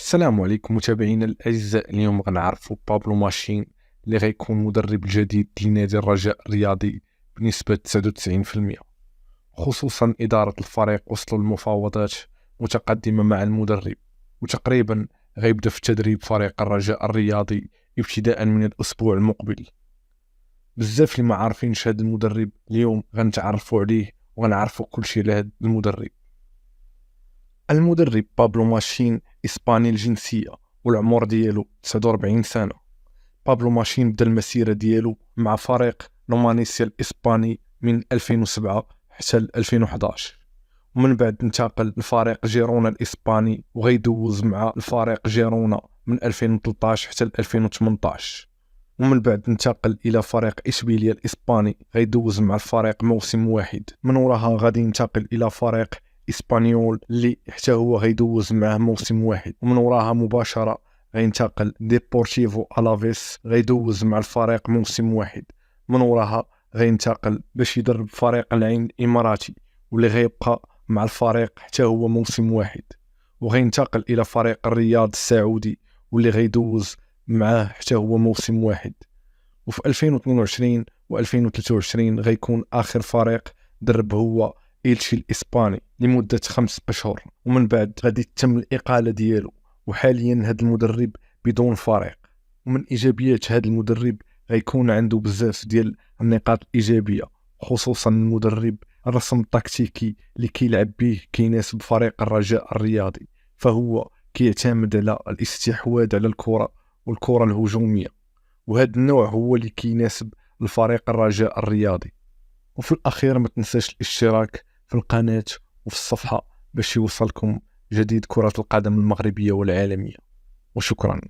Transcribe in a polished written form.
السلام عليكم متابعينا الاعزاء. اليوم غنعرفوا بابلو ماشين اللي غيكون مدرب الجديد لنادي الرجاء الرياضي بنسبة 99%. خصوصا إدارة الفريق وصلوا لمفاوضات متقدمة مع المدرب، وتقريبا غيبدا في تدريب فريق الرجاء الرياضي ابتداء من الأسبوع المقبل. بزاف اللي ما عارفينش هذا المدرب اليوم غنتعرفوا عليه وغنعرفوا كل شيء على هذا المدرب. المدرب بابلو ماشين إسباني الجنسية والعمر ديالو 49 سنة. بابلو ماشين بدا المسيرة ديالو مع فريق نومانيسيا الإسباني من 2007 حتى 2011، ومن بعد انتقل لفريق جيرونا الإسباني وغيدوز مع الفريق جيرونا من 2013 حتى 2018، ومن بعد انتقل إلى فريق إشبيليا الإسباني غيدوز مع الفريق موسم واحد. من وراها غادي ينتقل إلى فريق إسبانيول اللي حتى هو غيدوز معه موسم واحد، ومن وراها مباشرة غينتقل ديبورتيفو ألافيس غيدوز مع الفريق موسم واحد. من وراها غينتقل باش يدرب فريق العين الإماراتي واللي غيبقى مع الفريق حتى هو موسم واحد، وغينتقل إلى فريق الرياض السعودي واللي غيدوز معاه حتى هو موسم واحد. وفي 2022 و2023 غيكون آخر فريق درب هو إيلشي الإسباني لمدة 5 أشهر، ومن بعد غادي تتم الإقالة ديالو، وحاليا هذا المدرب بدون فريق. ومن إيجابيات هذا المدرب غيكون عنده بزاف ديال النقاط الإيجابية، خصوصا المدرب الرسم التكتيكي اللي كيلعب به كيناسب فريق الرجاء الرياضي، فهو كيعتمد على الاستحواذ على الكرة والكرة الهجومية، وهذا النوع هو اللي كيناسب الفريق الرجاء الرياضي. وفي الأخير ما تنساش الاشتراك في القناة وفي الصفحة باش يوصلكم جديد كرة القدم المغربية والعالمية، وشكرا.